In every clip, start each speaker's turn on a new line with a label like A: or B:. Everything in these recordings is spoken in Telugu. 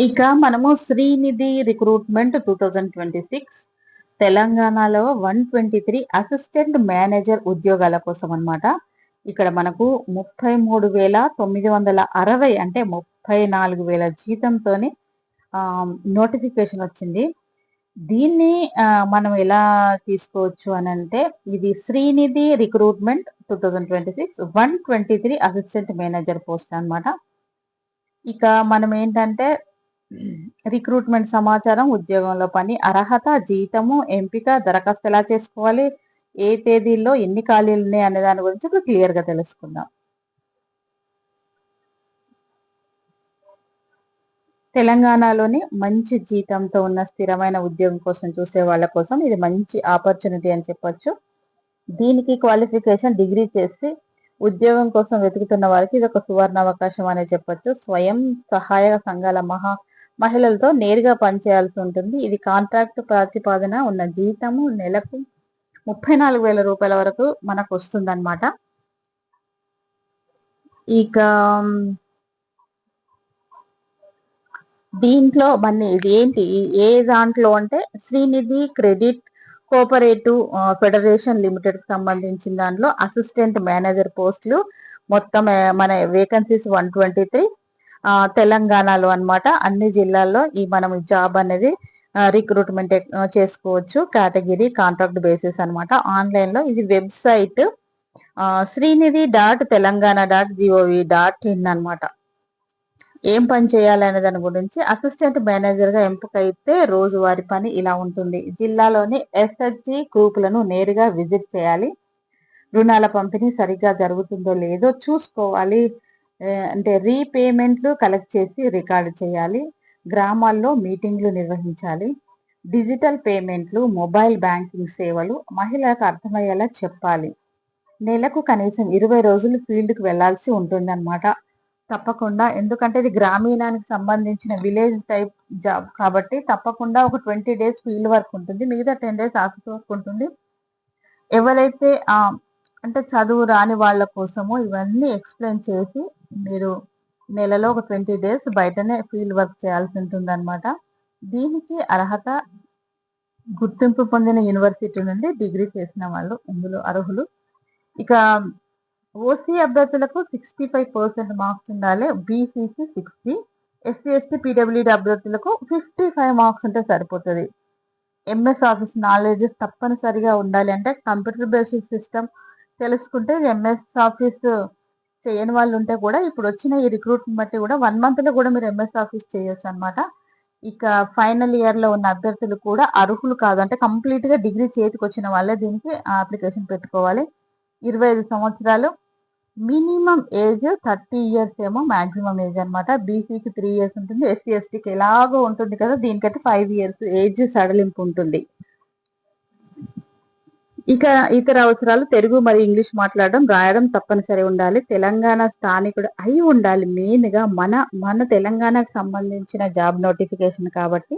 A: ఇక మనము శ్రీనిధి రిక్రూట్మెంట్ 2026 తెలంగాణలో 123 అసిస్టెంట్ మేనేజర్ ఉద్యోగాల కోసం అన్నమాట. ఇక్కడ మనకు 33,960 అంటే 34,000 జీతంతోని నోటిఫికేషన్ వచ్చింది. దీన్ని మనం ఎలా తీసుకోవచ్చు అనంటే, ఇది Srinidhi recruitment 2026 123 assistant manager post అన్నమాట. ఇక మనం ఏంటంటే రిక్రూట్మెంట్ సమాచారం, ఉద్యోగంలో పని, అర్హత, జీతము, ఎంపిక, దరఖాస్తు ఎలా చేసుకోవాలి, ఏ తేదీల్లో ఎన్ని ఖాళీలు ఉన్నాయి అనే దాని గురించి ఇప్పుడు క్లియర్ గా తెలుసుకుందాం. తెలంగాణలోని మంచి జీతంతో ఉన్న స్థిరమైన ఉద్యోగం కోసం చూసే వాళ్ళ కోసం ఇది మంచి ఆపర్చునిటీ అని చెప్పొచ్చు. దీనికి క్వాలిఫికేషన్ డిగ్రీ చేసి ఉద్యోగం కోసం వెతుకుతున్న వారికి ఇది ఒక సువర్ణ అవకాశం అనే చెప్పొచ్చు. స్వయం సహాయక సంఘాల మహిళలతో నేరుగా పనిచేయాల్సి ఉంటుంది. ఇది కాంట్రాక్ట్ ప్రతిపాదన ఉన్న జీతము నెలకు 34,000 రూపాయల వరకు మనకు వస్తుందన్నమాట. ఇక దీంట్లో మన ఇది ఏంటి, ఏ దాంట్లో అంటే Srinidhi credit cooperative federation limited కి సంబంధించిన దాంట్లో అసిస్టెంట్ మేనేజర్ పోస్టులు మొత్తం మన వేకెన్సీస్ 123 తెలంగాణలో అన్నమాట. అన్ని జిల్లాల్లో ఈ మనం జాబ్ అనేది రిక్రూట్మెంట్ చేసుకోవచ్చు. కేటగిరీ కాంట్రాక్ట్ బేసిస్ అన్నమాట. ఆన్లైన్ లో ఇది వెబ్సైట్ srinidhi.telangana.gov.in అన్నమాట. ఏం పని చేయాలి అనే దాని గురించి, అసిస్టెంట్ మేనేజర్ గా ఎంపికైతే రోజువారి పని ఇలా ఉంటుంది. జిల్లాలోని ఎస్హెచ్జి గ్రూపులను నేరుగా విజిట్ చేయాలి. రుణాల పంపిణీ సరిగ్గా జరుగుతుందో లేదో చూసుకోవాలి. అంటే రీపేమెంట్లు కలెక్ట్ చేసి రికార్డు చేయాలి. గ్రామాల్లో మీటింగ్లు నిర్వహించాలి. డిజిటల్ పేమెంట్లు, మొబైల్ బ్యాంకింగ్ సేవలు మహిళలకు అర్థమయ్యేలా చెప్పాలి. నెలకు కనీసం 20 రోజులు ఫీల్డ్కి వెళ్లాల్సి ఉంటుంది అన్నమాట. తప్పకుండా, ఎందుకంటే ఇది గ్రామీణానికి సంబంధించిన విలేజ్ టైప్ జాబ్ కాబట్టి తప్పకుండా ఒక 20 డేస్ ఫీల్డ్ వర్క్ ఉంటుంది, మిగతా 10 డేస్ ఆఫీస్ వర్క్ ఉంటుంది. ఎవరైతే అంటే చదువు రాని వాళ్ళ కోసము ఇవన్నీ ఎక్స్ప్లెయిన్ చేసి మీరు నెలలో ఒక 20 డేస్ బయటనే ఫీల్డ్ వర్క్ చేయాల్సి ఉంటుంది అనమాట. దీనికి అర్హత గుర్తింపు పొందిన యూనివర్సిటీ నుండి డిగ్రీ చేసిన వాళ్ళు ఇందులో అర్హులు. ఇక ఓసీ అభ్యర్థులకు 65% మార్క్స్ ఉండాలి, బీసీకి 60, ఎస్సీ ఎస్టీ పీడబ్ల్యూడీ అభ్యర్థులకు 55 మార్క్స్ ఉంటే సరిపోతుంది. ఎంఎస్ ఆఫీస్ నాలెడ్జ్ తప్పనిసరిగా ఉండాలి. అంటే కంప్యూటర్ బేస్డ్ సిస్టమ్ తెలుసుకుంటే ఎంఎస్ ఆఫీస్ చేయని వాళ్ళు ఉంటే కూడా ఇప్పుడు వచ్చిన ఈ రిక్రూట్మెంట్ బట్టి కూడా 1 month లో కూడా మీరు ఎంఎస్ ఆఫీస్ చేయొచ్చు అనమాట. ఇక ఫైనల్ ఇయర్ లో ఉన్న అభ్యర్థులు కూడా అర్హులు కాదు, అంటే కంప్లీట్ గా డిగ్రీ చేతికి వచ్చిన వాళ్ళే దీనికి అప్లికేషన్ పెట్టుకోవాలి. 25 సంవత్సరాలు, మినిమం ఏజ్ 30 years ఏమో మాక్సిమం ఏజ్ అనమాట. బీసీకి 3 years ఉంటుంది, ఎస్సీ ఎస్టీకి ఎలాగో ఉంటుంది కదా, దీనికైతే 5 years ఏజ్ సడలింపు ఉంటుంది. ఇక ఇతర అవసరాలు తెలుగు మరియు ఇంగ్లీష్ మాట్లాడడం రాయడం తప్పనిసరి ఉండాలి. తెలంగాణ స్థానికుడు అయి ఉండాలి. మెయిన్ గా మన తెలంగాణకు సంబంధించిన జాబ్ నోటిఫికేషన్ కాబట్టి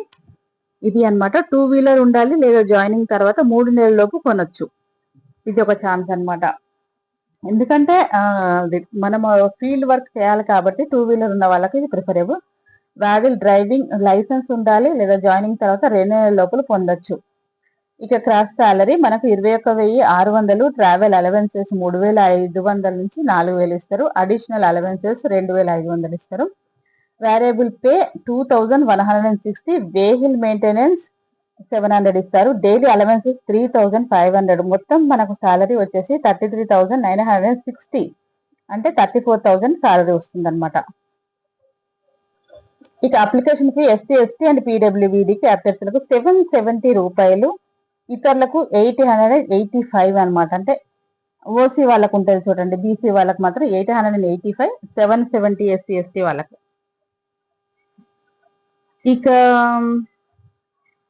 A: ఇది అన్నమాట. 2-wheeler ఉండాలి, లేదా జాయినింగ్ తర్వాత 3 నెలల లోపు కొనొచ్చు. ఇది ఒక ఛాన్స్ అన్నమాట. ఎందుకంటే మనం ఫీల్డ్ వర్క్ చేయాలి కాబట్టి 2-wheeler ఉన్న వాళ్ళకి ఇది ప్రిఫరబుల్. వ్యాలిడ్ డ్రైవింగ్ లైసెన్స్ ఉండాలి, లేదా జాయినింగ్ తర్వాత 2 నెలల లోపల పొందొచ్చు. ఇక క్రాస్ సాలరీ మనకు 21,600, ట్రావెల్ అలవెన్సెస్ 3,500 నుంచి 4,000 ఇస్తారు. అడిషనల్ అలవెన్సెస్ 2,500 ఇస్తారు. వేరియబుల్ పే 2,160, వెహికల్ మెయింటెనెన్స్ 700 ఇస్తారు. Daily allowances 3,500. మొత్తం మనకు సాలరీ వచ్చేసి 33,960, అంటే 34,000 సాలరీ వస్తుంది అనమాట. ఇక application fee SC ST and పీడబ్ల్యూబీడీకి అభ్యర్థులకు 770 రూపాయలు, ఇతరులకు 885 అనమాట. అంటే ఓసీ వాళ్ళకు ఉంటుంది చూడండి, బీసీ వాళ్ళకి మాత్రం 885, 770 ఎస్సీ ఎస్టీ వాళ్ళకి. ఇక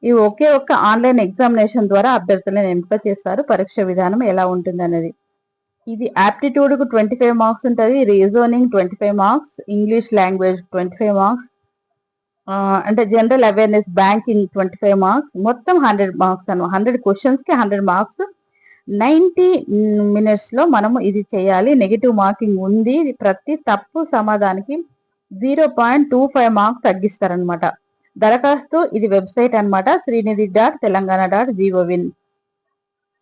A: ఈ ఒకే ఒక్క ఆన్లైన్ ఎగ్జామినేషన్ ద్వారా అభ్యర్థులను ఎంపిక చేస్తారు. పరీక్ష విధానం ఎలా ఉంటుంది అనేది, ఇది యాప్టిట్యూడ్ కు 25 మార్క్స్ ఉంటుంది, reasoning 25 marks, English language 25 marks, అంటే జనరల్ అవేర్నెస్ బ్యాంకింగ్ 25 మార్క్స్, మొత్తం 100 మార్క్స్ అన్నమాట. 100 క్వశ్చన్స్ కి 100 మార్క్స్. 90 minutes లో మనము ఇది చేయాలి. నెగిటివ్ మార్కింగ్ ఉంది. ప్రతి తప్పు సమాధానికి 0.25 మార్క్స్ తగ్గిస్తారనమాట. దరఖాస్తు ఇది వెబ్సైట్ అనమాట, srinidhi.telangana.gov.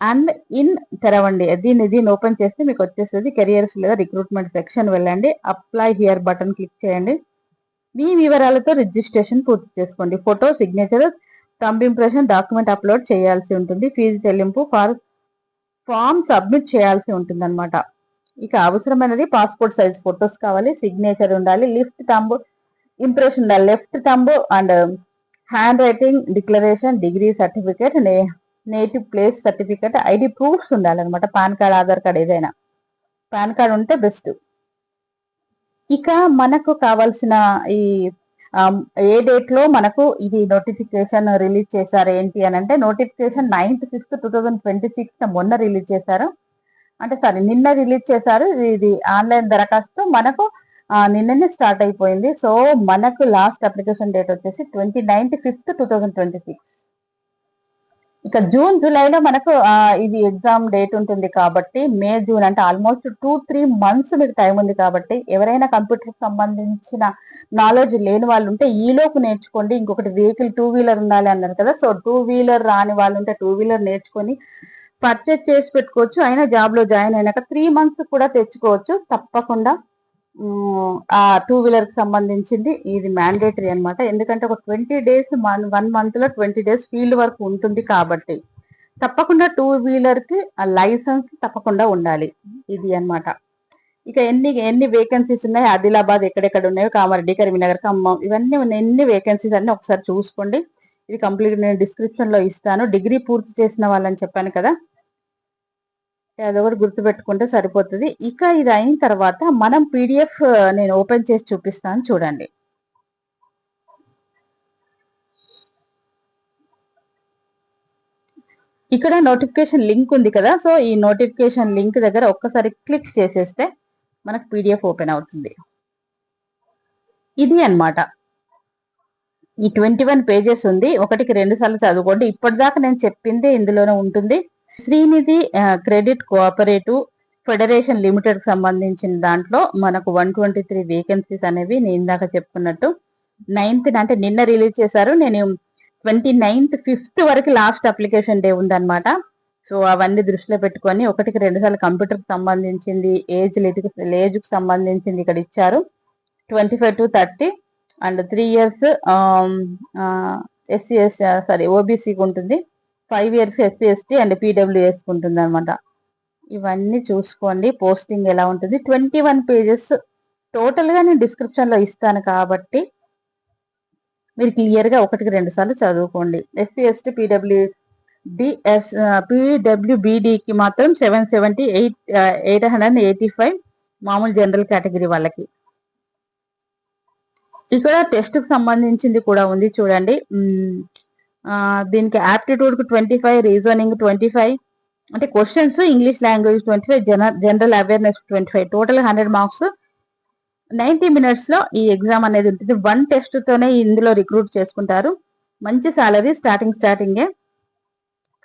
A: అండ్ ఇన్ తెరవండి. దీన్ని ఓపెన్ చేస్తే మీకు వచ్చేస్తుంది కెరియర్స్ లేదా రిక్రూట్మెంట్ సెక్షన్ వెళ్ళండి. అప్లై హియర్ బటన్ క్లిక్ చేయండి. మీ వివరాలతో రిజిస్ట్రేషన్ పూర్తి చేసుకోండి. Photo, signature, thumb impression, document upload చేయాల్సి ఉంటుంది. ఫీజు చెల్లింపు, ఫామ్ సబ్మిట్ చేయాల్సి ఉంటుంది అనమాట. ఇక అవసరమైనది పాస్పోర్ట్ సైజ్ ఫొటోస్ కావాలి, సిగ్నేచర్ ఉండాలి, లిఫ్ట్ థంబ్ ఇంప్రెషన్ ఉండాలి, left thumb and hand writing declaration, degree certificate, native place certificate, ID proofs ఉండాలన్నమాట. పాన్ కార్డ్, ఆధార్ కార్డ్, ఏదైనా పాన్ కార్డ్ ఉంటే బెస్ట్. ఇక మనకు కావాల్సిన ఈ ఏ డేట్ లో మనకు ఇది నోటిఫికేషన్ రిలీజ్ చేశారు ఏంటి అని అంటే, నోటిఫికేషన్ 9/5/2026 మొన్న రిలీజ్ చేశారు. అంటే సారీ, నిన్న రిలీజ్ చేశారు. ఇది ఆన్లైన్ దరఖాస్తు మనకు నిన్ననే స్టార్ట్ అయిపోయింది. సో మనకు లాస్ట్ అప్లికేషన్ డేట్ వచ్చేసి 29/5/2026. ఇక జూన్ జూలైలో మనకు ఇది ఎగ్జామ్ డేట్ ఉంటుంది కాబట్టి, మే జూన్ అంటే ఆల్మోస్ట్ 2-3 మంత్స్ మీకు టైం ఉంది కాబట్టి, ఎవరైనా కంప్యూటర్ సంబంధించిన నాలెడ్జ్ లేని వాళ్ళు ఉంటే ఈలోపు నేర్చుకోండి. ఇంకొకటి వెహికల్ 2 వీలర్ ఉండాలి అన్నారు కదా, సో 2 వీలర్ రాని వాళ్ళు ఉంటే 2 వీలర్ నేర్చుకొని పర్చేజ్ చేసి పెట్టుకోవచ్చు. అయినా జాబ్ లో జాయిన్ అయినాక 3 మంత్స్ కూడా తెచ్చుకోవచ్చు. తప్పకుండా ఆ 2 వీలర్ కి సంబంధించింది ఇది మ్యాండేటరీ అనమాట. ఎందుకంటే ఒక 20 డేస్ 1 మంత్ లో 20 డేస్ ఫీల్డ్ వర్క్ ఉంటుంది కాబట్టి తప్పకుండా 2 వీలర్ కి లైసెన్స్ తప్పకుండా ఉండాలి. ఇది అన్నమాట. ఇక ఎన్ని వేకెన్సీస్ ఉన్నాయి, ఆదిలాబాద్ ఎక్కడెక్కడ ఉన్నాయో, కామారెడ్డి, కరీంనగర్, ఖమ్మం, ఇవన్నీ ఎన్ని వేకెన్సీస్ అన్ని ఒకసారి చూసుకోండి. ఇది కంప్లీట్ నేను డిస్క్రిప్షన్ లో ఇస్తాను. డిగ్రీ పూర్తి చేసిన వాళ్ళని చెప్పాను కదా, అదొకటి గుర్తుపెట్టుకుంటే సరిపోతుంది. ఇక ఇది అయిన తర్వాత మనం పీడిఎఫ్ నేను ఓపెన్ చేసి చూపిస్తాను చూడండి. ఇక్కడ నోటిఫికేషన్ లింక్ ఉంది కదా, సో ఈ నోటిఫికేషన్ లింక్ దగ్గర ఒక్కసారి క్లిక్ చేసేస్తే మనకు పీడిఎఫ్ ఓపెన్ అవుతుంది. ఇది అన్నమాట. ఈ 21 పేజెస్ ఉంది. ఒకటికి 2 సార్లు చదువుకోండి. ఇప్పటిదాకా నేను చెప్పింది ఇందులోనే ఉంటుంది. Srinidhi credit cooperative federation limited సంబంధించిన దాంట్లో మనకు 123 వేకెన్సీస్ అనేవి నేను ఇందాక చెప్పుకున్నట్టు 9th అంటే నిన్న రిలీజ్ చేశారు. నేను 29/5 వరకు లాస్ట్ అప్లికేషన్ డే ఉందన్నమాట. సో అవన్నీ దృష్టిలో పెట్టుకొని ఒకటికి 2 సార్లు కంప్యూటర్ కి సంబంధించింది, ఏజ్ కి సంబంధించింది ఇక్కడ ఇచ్చారు. 25 to 30 అండ్ 3 years ఓబీసీకి ఉంటుంది, 5 years SC/ST అండ్ పీడబ్ల్యూఎస్ ఉంటుంది అనమాట. ఇవన్నీ చూసుకోండి. పోస్టింగ్ ఎలా ఉంటుంది, 21 పేజెస్ టోటల్ గా నేను డిస్క్రిప్షన్ లో ఇస్తాను కాబట్టి మీరు క్లియర్ గా 1-2 సార్లు చదువుకోండి. SC/ST పీడబ్ల్యూబీడీకి మాత్రం 885 మామూలు జనరల్ కేటగిరీ వాళ్ళకి. ఇక్కడ టెస్ట్ కి సంబంధించింది కూడా ఉంది చూడండి. దీనికి ఆప్టిట్యూడ్ కు 25, రీజనింగ్ 25, అంటే questions English language 25, general awareness 25, total 100 marks. 90 minutes లో ఈ ఎగ్జామ్ అనేది ఉంటుంది. 1 టెస్ట్ తోనే ఇందులో రిక్రూట్ చేసుకుంటారు. మంచి సాలరీ, స్టార్టింగే.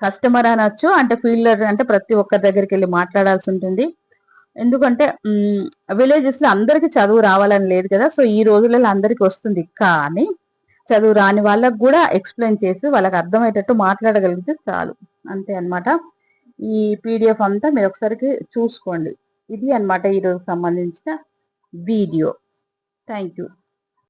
A: కస్టమర్ అనొచ్చు, అంటే ఫీల్డర్ అంటే ప్రతి ఒక్కరి దగ్గరికి వెళ్ళి మాట్లాడాల్సి ఉంటుంది. ఎందుకంటే విలేజెస్ లో అందరికి చదువు రావాలని లేదు కదా, సో ఈ రోజులలో అందరికి వస్తుంది. కానీ చదువు రాని వాళ్ళకు కూడా ఎక్స్ప్లెయిన్ చేసి వాళ్ళకి అర్థమయ్యేటట్టు మాట్లాడగలిగితే చాలు, అంతే అన్నమాట. ఈ పీడిఎఫ్ అంతా మీరు ఒకసారికి చూసుకోండి. ఇది అన్నమాట ఈరోజు సంబంధించిన వీడియో. Thank you.